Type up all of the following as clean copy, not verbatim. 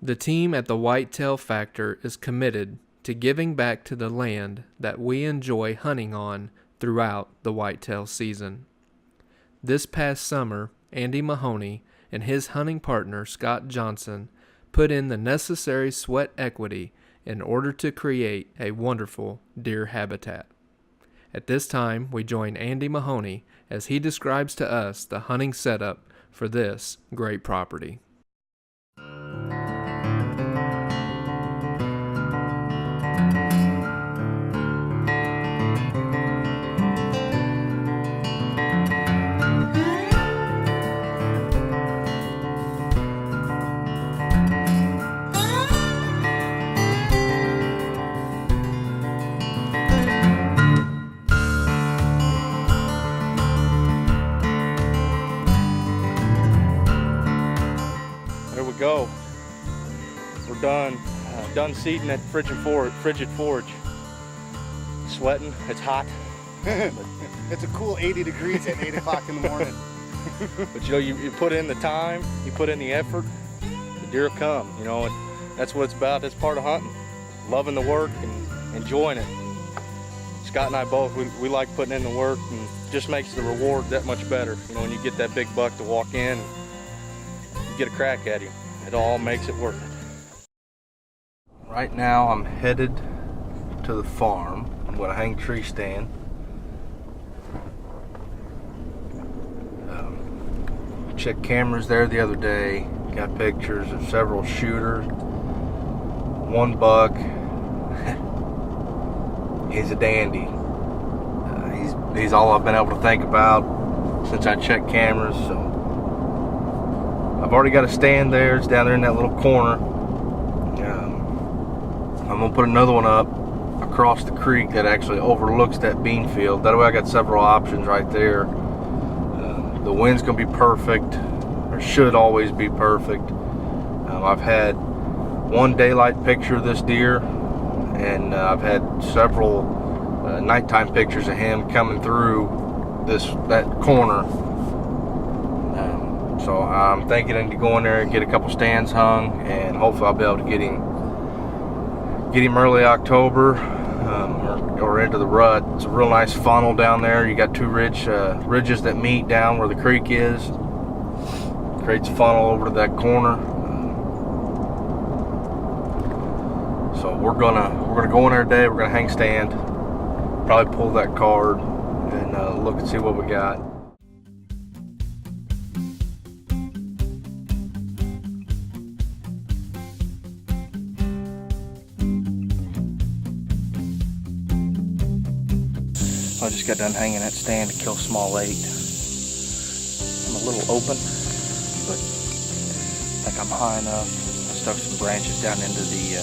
The team at the Whitetail Factor is committed to giving back to the land that we enjoy hunting on throughout the whitetail season. This past summer, Andy Mahoney and his hunting partner Scott Johnson put in the necessary sweat equity in order to create a wonderful deer habitat. At this time, we join Andy Mahoney as he describes to us the hunting setup for this great property. There we go. We're done. Done seeding at frigid forge. Sweating. It's hot. It's a cool 80 degrees at 8 o'clock in the morning. But you know, you put in the time, you put in the effort, the deer come. You know, and that's what it's about. That's part of hunting. Loving the work and enjoying it. Scott and I both, we like putting in the work, and it just makes the reward that much better. You know, when you get that big buck to walk in, you get a crack at him. It all makes it worth it. Right now I'm headed to the farm. I'm going to hang tree stand. Checked cameras there the other day. Got pictures of several shooters. One buck. He's a dandy. He's all I've been able to think about since I checked cameras. So I've already got a stand there. It's down there in that little corner. I'm gonna put another one up across the creek that actually overlooks that bean field. That way I got several options right there. The wind's gonna be perfect, or should always be perfect. I've had one daylight picture of this deer, and I've had several nighttime pictures of him coming through that corner. So I'm thinking I need to go in there and get a couple stands hung, and hopefully I'll be able to get him early October, or into the rut. It's a real nice funnel down there. You got two ridges that meet down where the creek is. Creates a funnel over to that corner. So we're gonna go in there today. We're gonna hang stand, probably pull that card, and look and see what we got. I just got done hanging that stand to kill small 8. I'm a little open, but I think I'm high enough. I stuck some branches down into the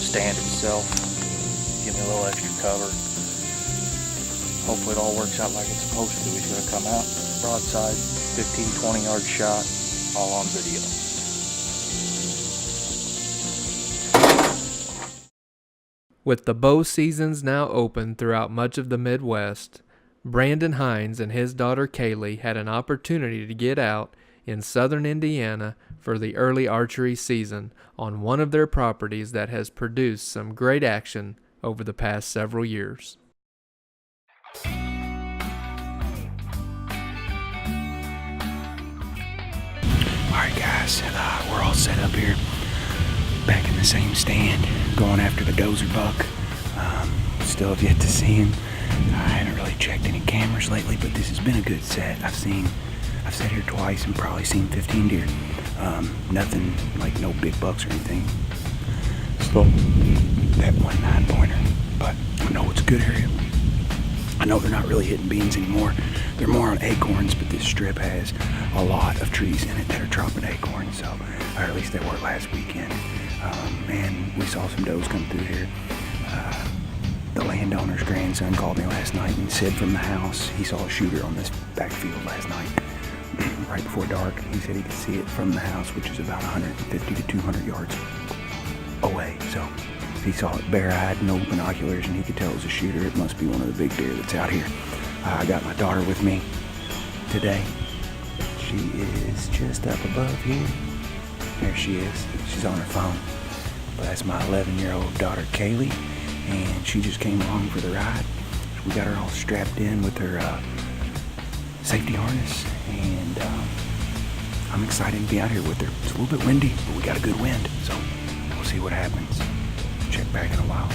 stand itself, give me a little extra cover. Hopefully it all works out like it's supposed to. He's going to come out broadside, 15-20 yard shot, all on video. With the bow seasons now open throughout much of the Midwest, Brandon Hines and his daughter Kaylee had an opportunity to get out in southern Indiana for the early archery season on one of their properties that has produced some great action over the past several years. Alright guys, we're all set up here, back in the same stand, going after the dozer buck. Still have yet to see him. I haven't really checked any cameras lately, but this has been a good set. I've sat here twice and probably seen 15 deer. Nothing like no big bucks or anything. Still that 9-pointer, but I know it's a good area. I know they're not really hitting beans anymore. They're more on acorns, but this strip has a lot of trees in it that are dropping acorns, so, or at least they were last weekend. And we saw some does come through here. The landowner's grandson called me last night and said from the house he saw a shooter on this backfield last night, right before dark. He said he could see it from the house, which is about 150 to 200 yards away. So he saw it bare-eyed, no binoculars, and he could tell it was a shooter. It must be one of the big deer that's out here. I got my daughter with me today. She is just up above here. There she is. She's on her phone. But that's my 11-year-old daughter, Kaylee, and she just came along for the ride. We got her all strapped in with her safety harness, and I'm excited to be out here with her. It's a little bit windy, but we got a good wind, so we'll see what happens. Check back in a while.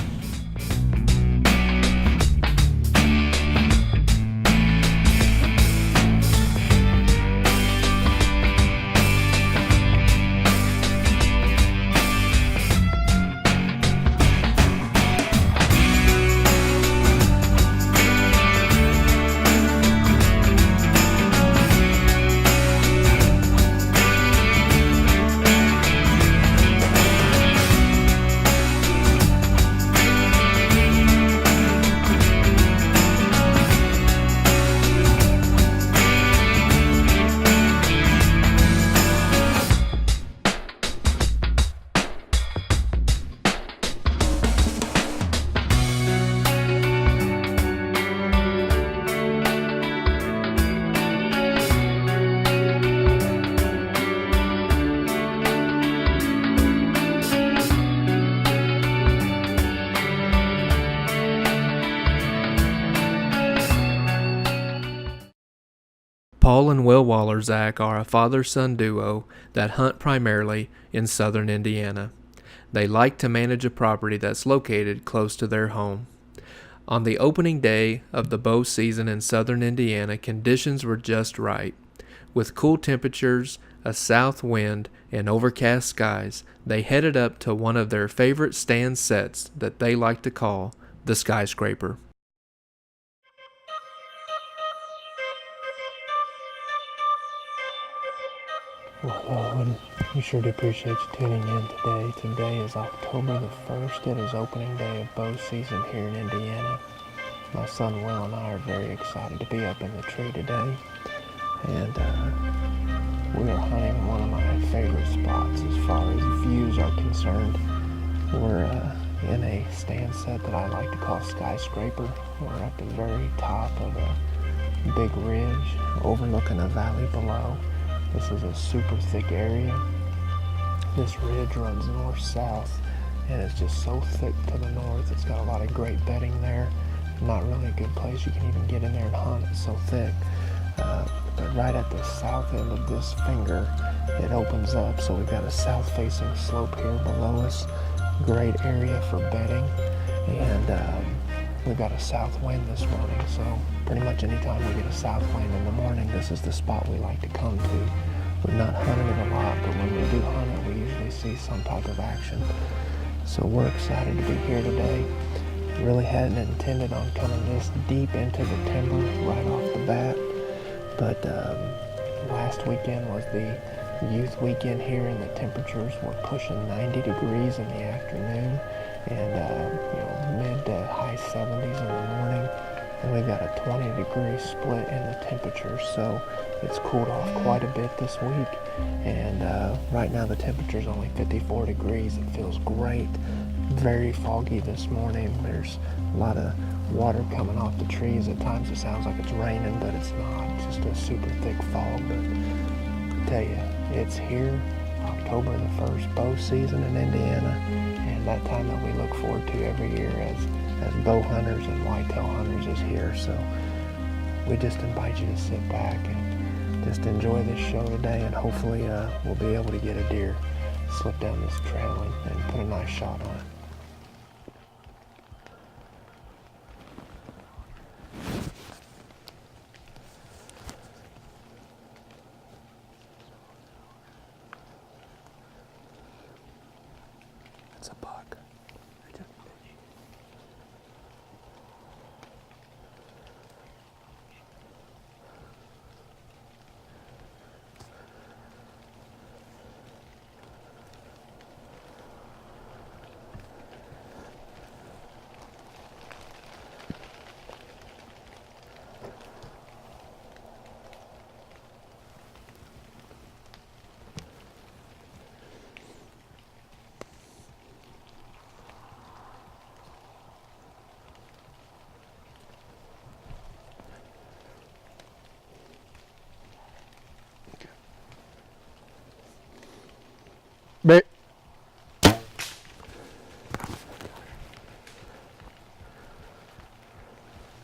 Paul and Will Wallerzak are a father-son duo that hunt primarily in southern Indiana. They like to manage a property that's located close to their home. On the opening day of the bow season in southern Indiana, conditions were just right. With cool temperatures, a south wind, and overcast skies, they headed up to one of their favorite stand sets that they like to call the Skyscraper. Well, hello, and we sure do appreciate you tuning in today. Today is October the 1st. It is opening day of bow season here in Indiana. My son Will and I are very excited to be up in the tree today. And we are hunting one of my favorite spots as far as views are concerned. We're in a stand set that I like to call Skyscraper. We're at the very top of a big ridge overlooking a valley below. This is a super thick area. This ridge runs north-south, and it's just so thick to the north. It's got a lot of great bedding there. Not really a good place you can even get in there and hunt. It's so thick. But right at the south end of this finger, it opens up. So we've got a south-facing slope here below us. Great area for bedding. And we've got a south wind this morning, so pretty much anytime we get a south wind in the morning, this is the spot we like to come to. We've not hunted it a lot, but when we do hunt it, we usually see some type of action. So we're excited to be here today. Really hadn't intended on coming this deep into the timber right off the bat, but last weekend was the youth weekend here, and the temperatures were pushing 90 degrees in the afternoon, and mid to high 70s in the morning, and we've got a 20-degree split in the temperatures, so it's cooled off quite a bit this week. And right now the temperature's only 54 degrees. It feels great. Very foggy this morning. There's a lot of water coming off the trees. At times it sounds like it's raining, but it's not. It's just a super thick fog. But I tell you, it's here. October the 1st, bow season in Indiana, and that time that we look forward to every year as bow hunters and whitetail hunters is here. So we just invite you to sit back and just enjoy this show today, and hopefully we'll be able to get a deer slip down this trail and put a nice shot on it. It's a buck. But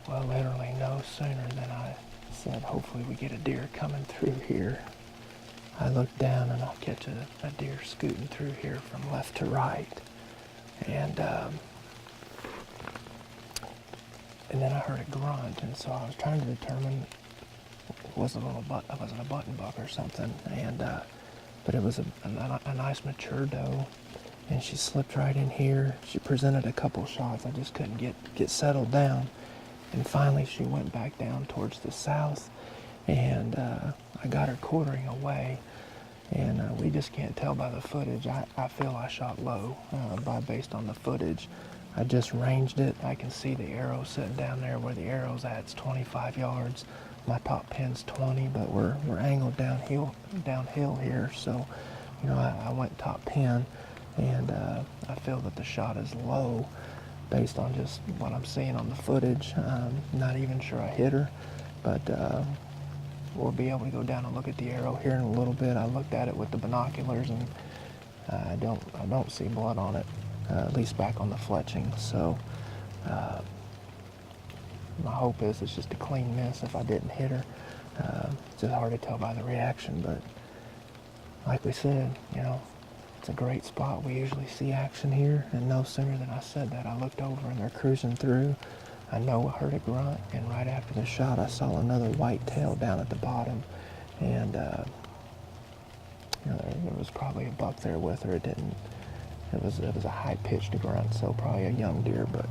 well, literally no sooner than I said, hopefully we get a deer coming through here, I look down and I'll catch a deer scooting through here from left to right. And then I heard a grunt, and so I was trying to determine, wasn't a button buck or something, and but it was a nice mature doe, and she slipped right in here. She presented a couple shots. I just couldn't get settled down, and finally she went back down towards the south, and I got her quartering away, and we just can't tell by the footage. I feel I shot low based on the footage. I just ranged it. I can see the arrow sitting down there where the arrow's at. It's 25 yards. My top pin's 20, but we're angled downhill here. So, you know, I went top pin, and I feel that the shot is low based on just what I'm seeing on the footage. Not even sure I hit her, but we'll be able to go down and look at the arrow here in a little bit. I looked at it with the binoculars, and I don't see blood on it, at least back on the fletching. So my hope is it's just a clean miss if I didn't hit her. It's just hard to tell by the reaction, but like we said, you know, it's a great spot. We usually see action here, and no sooner than I said that, I looked over and they're cruising through. I know I heard a grunt, and right after the shot I saw another white tail down at the bottom, and you know, there was probably a buck there with her. It was a high-pitched grunt, so probably a young deer. But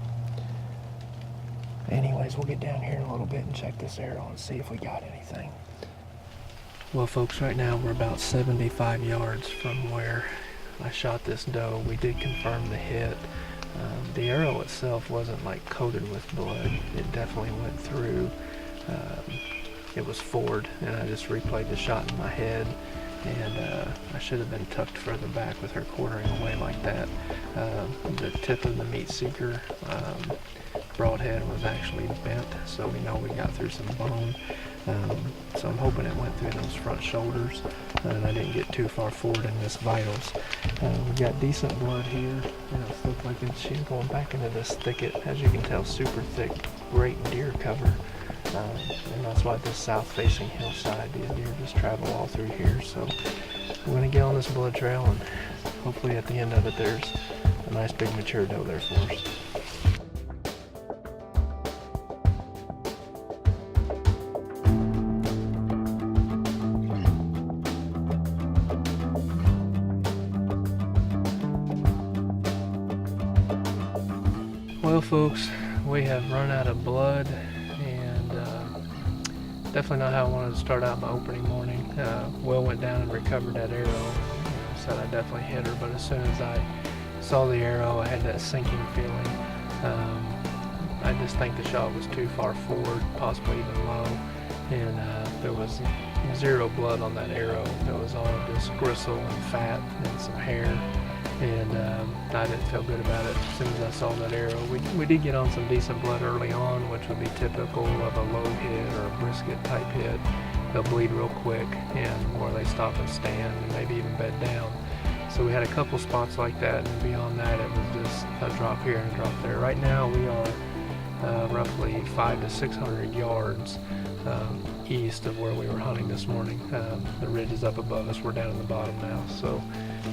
anyways, we'll get down here in a little bit and check this arrow and see if we got anything. Well, folks, right now we're about 75 yards from where I shot this doe. We did confirm the hit. The arrow itself wasn't like coated with blood. It definitely went through. It was forward, and I just replayed the shot in my head, and I should have been tucked further back with her quartering away like that. The tip of the meat seeker broadhead was actually bent, so we know we got through some bone. So I'm hoping it went through those front shoulders, and I didn't get too far forward and miss vitals. We've got decent blood here, and it looks like she's going back into this thicket. As you can tell, super thick, great deer cover, and that's why this south-facing hillside, these deer just travel all through here. So we're going to get on this blood trail, and hopefully at the end of it there's a nice big mature doe there for us. Well, folks, we have run out of blood, and definitely not how I wanted to start out my opening morning. Will went down and recovered that arrow. Said I definitely hit her, but as soon as I saw the arrow, I had that sinking feeling. I just think the shot was too far forward, possibly even low, and there was zero blood on that arrow. It was all just gristle and fat and some hair. And I didn't feel good about it as soon as I saw that arrow. We did get on some decent blood early on, which would be typical of a low hit or a brisket type hit. They'll bleed real quick, and or they stop and stand and maybe even bed down. So we had a couple spots like that, and beyond that it was just a drop here and a drop there. Right now we are roughly 500 to 600 yards east of where we were hunting this morning. The ridge is up above us. We're down in the bottom now. So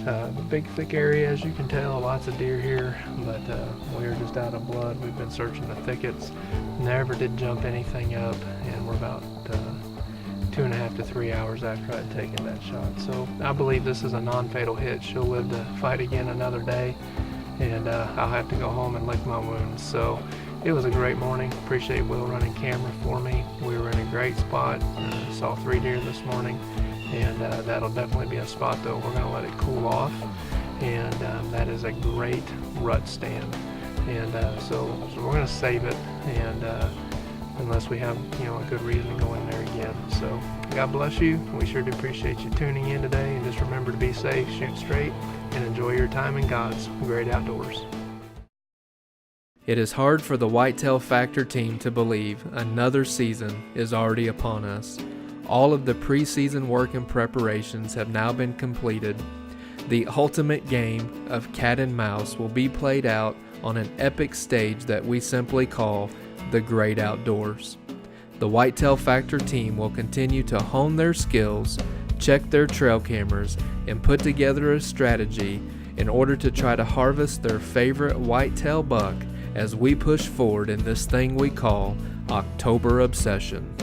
a big thick area, as you can tell, lots of deer here, but we are just out of blood. We've been searching the thickets, never did jump anything up, and we're about 2.5 to 3 hours after I'd taken that shot. So I believe this is a non-fatal hit. She'll live to fight again another day, and I'll have to go home and lick my wounds. So it was a great morning. Appreciate Will running camera for me. We were in a great spot. Saw 3 deer this morning, and that'll definitely be a spot though. We're gonna let it cool off, and that is a great rut stand, and so we're gonna save it, and unless we have a good reason to go in there again. So God bless you. We sure do appreciate you tuning in today, and just remember to be safe, shoot straight, and enjoy your time in God's great outdoors. It is hard for the Whitetail Factor team to believe another season is already upon us. All of the preseason work and preparations have now been completed. The ultimate game of cat and mouse will be played out on an epic stage that we simply call the Great Outdoors. The Whitetail Factor team will continue to hone their skills, check their trail cameras, and put together a strategy in order to try to harvest their favorite whitetail buck as we push forward in this thing we call October Obsession.